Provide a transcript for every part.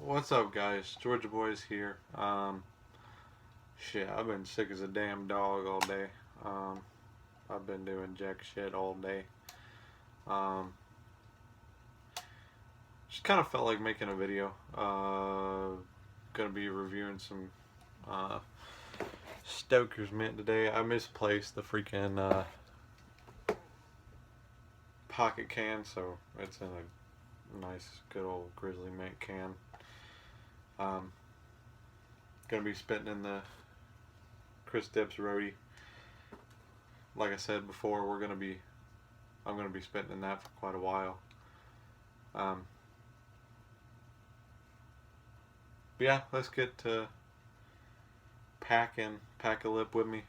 What's up, guys? Georgia Boys here. Shit, I've been sick as a damn dog all day. Um, I've been doing jack shit all day. Um, just kind of felt like making a video. Gonna be reviewing some uh, Stoker's mint today. I misplaced the freaking pocket can, so it's in a nice, good old Grizzly mint can. Um, gonna be spitting in the Chris Dips roadie. Like I said before, I'm gonna be spitting in that for quite a while. Um, but yeah, let's get to pack a lip with me.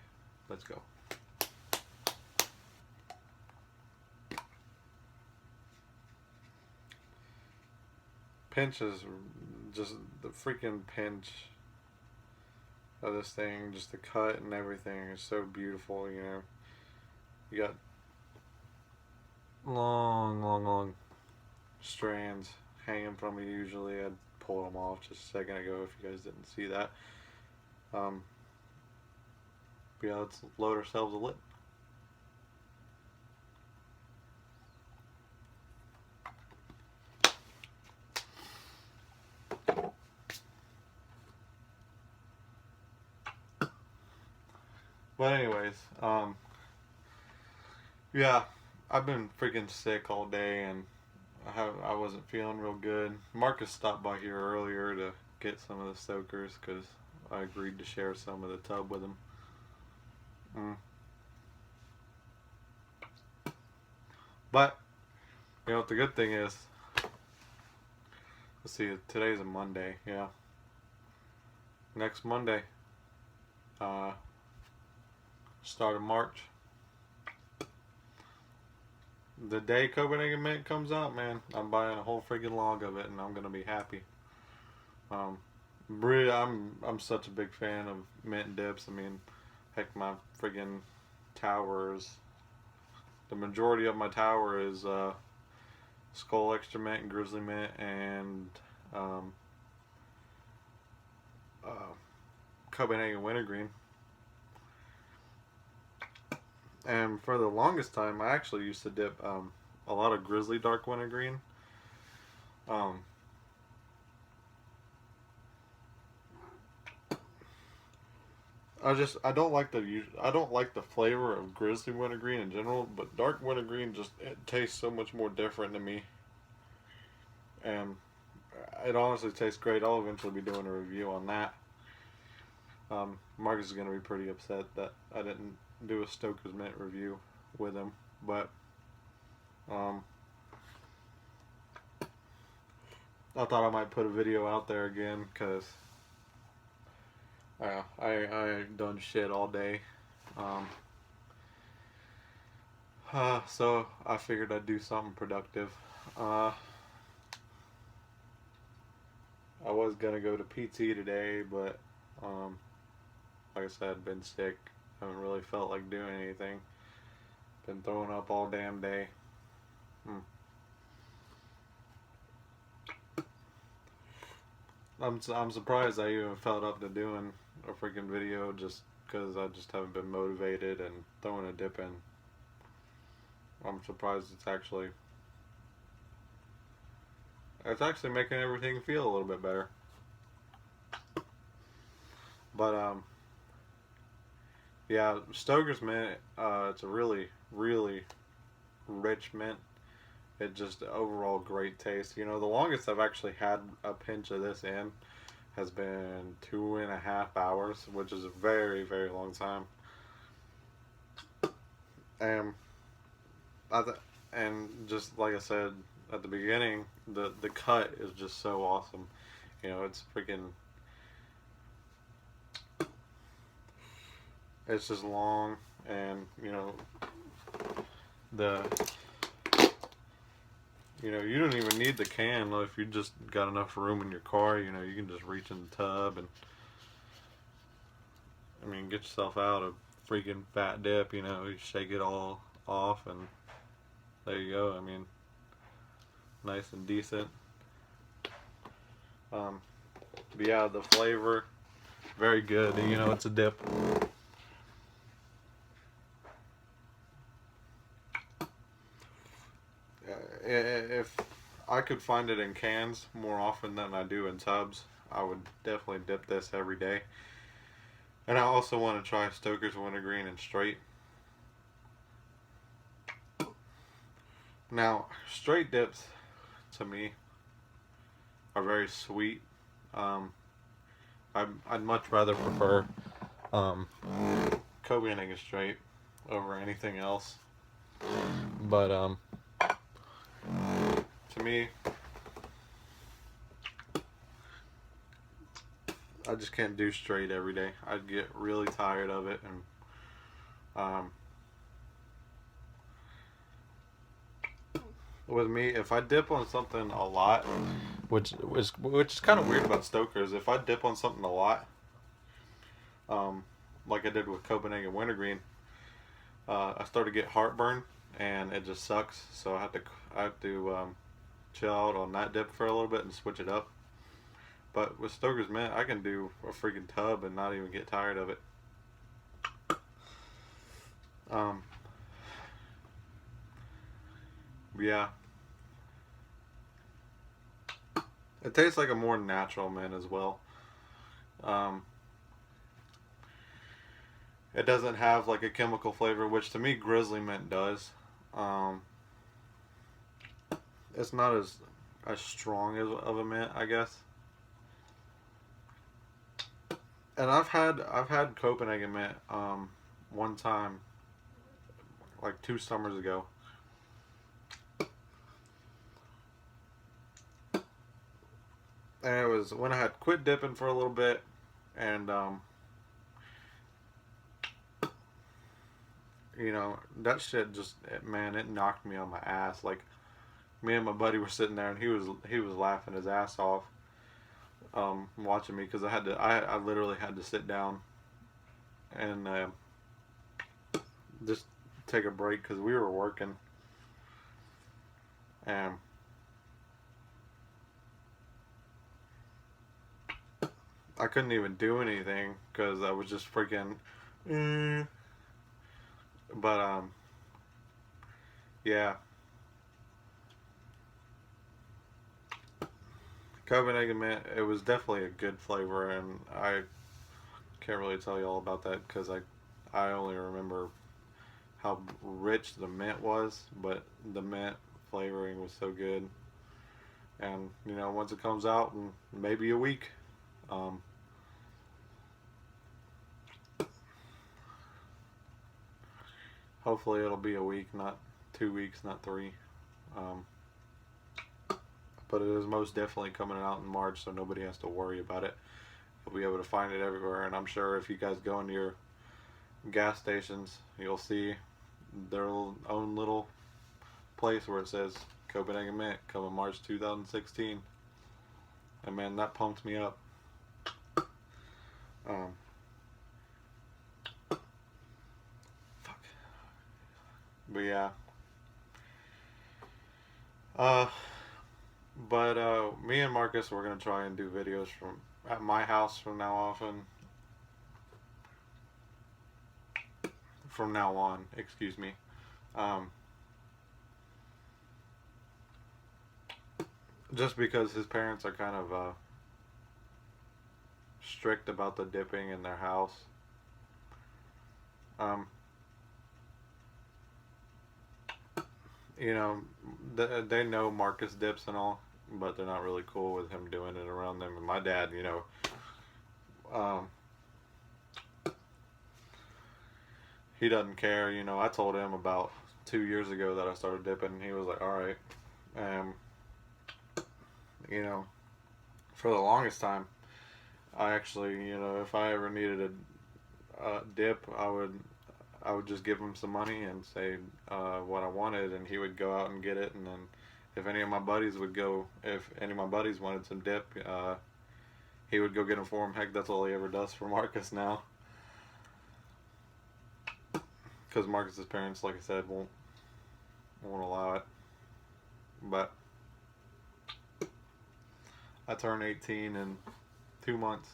Let's go. Pinch is just the freaking pinch of this thing, just the cut and everything is so beautiful. You got long strands hanging from me. Usually I'd pull them off just a second ago if you guys didn't see that. But yeah, let's load ourselves a lip. But anyways, yeah, I've been freaking sick all day and I wasn't feeling real good. Marcus stopped by here earlier to get some of the Stokers because I agreed to share some of the tub with him. But, you know what the good thing is? Let's see, today's a Monday, yeah. Next Monday, start of March. The day Copenhagen mint comes out, man, I'm buying a whole freaking log of it, and I'm gonna be happy. I'm such a big fan of mint dips. I mean, heck, my freaking towers. The majority of my tower is Skull Extra Mint and Grizzly Mint and Copenhagen Wintergreen. And for the longest time, I actually used to dip a lot of Grizzly Dark Wintergreen. I don't like the flavor of Grizzly Wintergreen in general, but Dark Wintergreen it tastes so much more different to me, and it honestly tastes great. I'll eventually be doing a review on that. Marcus is gonna be pretty upset that I didn't do a Stoker's Mint review with him, but I thought I might put a video out there again because I done shit all day. So I figured I'd do something productive. I was gonna go to PT today, but like I said, I've been sick. Haven't really felt like doing anything. Been throwing up all damn day. I'm surprised I even felt up to doing a freaking video just because I just haven't been motivated and throwing a dip in. I'm surprised it's actually making everything feel a little bit better. But yeah, Stoker's mint, it's a really rich mint. It just overall great taste. The longest I've actually had a pinch of this in has been 2.5 hours, which is a very long time. And and just like I said at the beginning, the cut is just so awesome. It's freaking. It's just long, and the you don't even need the can if you just got enough room in your car. You can just reach in the tub and get yourself out a freaking fat dip. You shake it all off, and there you go. Nice and decent. Um, but yeah, the flavor, very good. You know, it's a dip. If I could find it in cans more often than I do in tubs, I would definitely dip this every day. And I also want to try Stoker's Wintergreen and straight. Now, straight dips to me are very sweet. Um, I'd much rather prefer um, Copenhagen straight over anything else. But to me, I just can't do straight every day. I'd get really tired of it, and with me, if I dip on something a lot, which is kind of weird about Stoker's, if I dip on something a lot, um, like I did with Copenhagen Wintergreen, I started to get heartburn, and it just sucks. So I have to chill out on that dip for a little bit and switch it up. But with Stoker's Mint, I can do a freaking tub and not even get tired of it. Um, yeah, it tastes like a more natural mint as well. Um, it doesn't have like a chemical flavor, which to me Grizzly Mint does. Um, it's not as strong as of a mint, I guess. And I've had Copenhagen Mint one time, like 2 summers ago. And it was when I had quit dipping for a little bit, and you know, that shit just, man, it knocked me on my ass. Like, me and my buddy were sitting there, and he was laughing his ass off, watching me, because I literally had to sit down and just take a break because we were working, and I couldn't even do anything because I was just freaking. Mm. But yeah, Copenhagen Mint. It was definitely a good flavor, and I can't really tell you all about that because I only remember how rich the mint was, but the mint flavoring was so good. And you know, once it comes out in maybe a week, um, hopefully it'll be a week, not 2 weeks, not three. Um, but it is most definitely coming out in March, so nobody has to worry about it. You'll be able to find it everywhere, and I'm sure if you guys go into your gas stations, you'll see their own little place where it says Copenhagen Mint coming March 2016. And man, that pumped me up. Um, fuck. But yeah. Uh, but me and Marcus, we're gonna try and do videos from at my house from now often. From now on, excuse me. Um, just because his parents are kind of strict about the dipping in their house. Um, you know, they know Marcus dips and all, but they're not really cool with him doing it around them. And my dad, you know, um, he doesn't care. You know, I told him about 2 years ago that I started dipping, and he was like, "All right." Um, you know, for the longest time, I actually, you know, if I ever needed a dip, I would just give him some money and say what I wanted, and he would go out and get it. And then if any of my buddies wanted some dip, he would go get them for him. Heck, that's all he ever does for Marcus now. Because Marcus's parents, like I said, won't allow it. But I turn 18 in 2 months,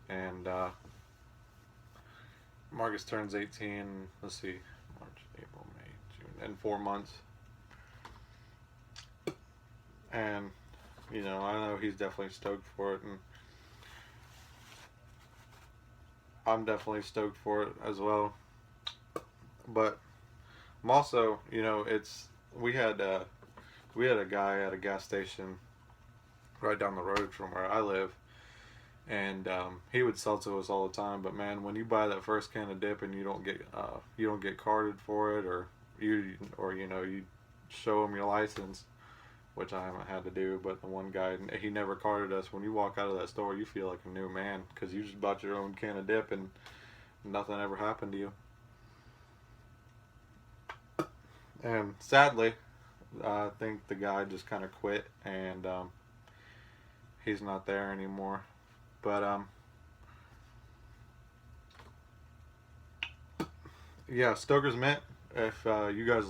and Marcus turns 18. Let's see, March, April, May, June, in 4 months. And I know he's definitely stoked for it, and I'm definitely stoked for it as well. But I'm also, it's we had a guy at a gas station right down the road from where I live, and he would sell to us all the time. But man, when you buy that first can of dip and you don't get carded for it, or you show him your license, which I haven't had to do, but the one guy, he never carded us. When you walk out of that store, you feel like a new man because you just bought your own can of dip and nothing ever happened to you. And sadly, I think the guy just kind of quit, and he's not there anymore. But yeah, Stoker's Mint. If you guys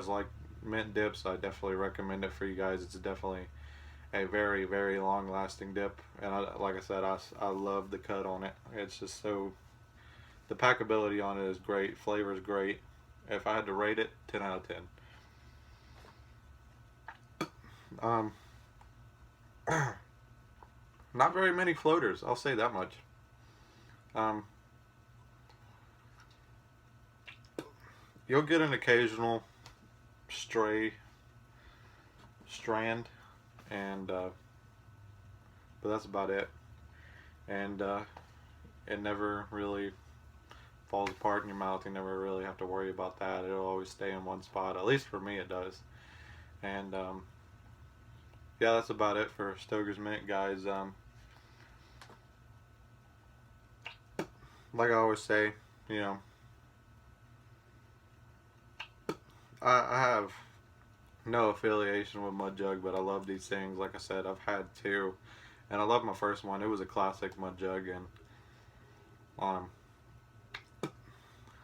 like mint dips, I definitely recommend it for you guys. It's definitely a very, very long lasting dip, and like I said, I love the cut on it. It's just the packability on it is great. Flavor is great. If I had to rate it, 10 out of 10. Um, Not very many floaters, I'll say that much. Um, you'll get an occasional stray strand, and but that's about it. And it never really falls apart in your mouth. You never really have to worry about that. It'll always stay in one spot. At least for me, it does. And yeah, that's about it for Stoker's Mint, guys. Like I always say, I have no affiliation with Mud Jug, but I love these things. Like I said, I've had two, and I love my first one. It was a classic Mud Jug, and um,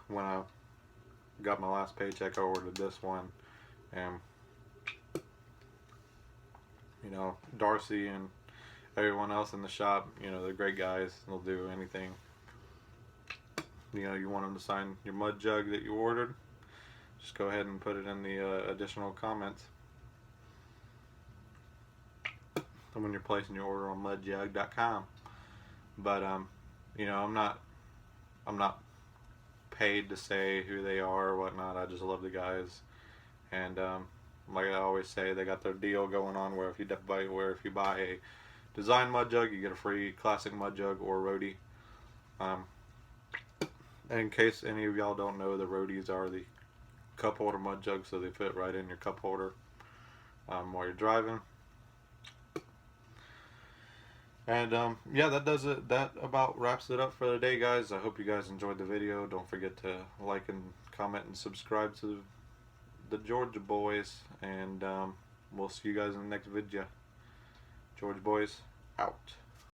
when I got my last paycheck, I ordered this one, and Darcy and everyone else in the shop, they're great guys. They'll do anything. You want them to sign your Mud Jug that you ordered, just go ahead and put it in the additional comments. And when you're placing your order on mudjug.com. But I'm not paid to say who they are or whatnot. I just love the guys, and like I always say, they got their deal going on where if you buy a design Mud Jug, you get a free classic Mud Jug or roadie. And in case any of y'all don't know, the roadies are the cup holder Mud Jugs, so they fit right in your cup holder while you're driving. And yeah, that does it. That about wraps it up for the day, guys. I hope you guys enjoyed the video. Don't forget to like and comment and subscribe to the Georgia Boys, and we'll see you guys in the next video. Georgia Boys out.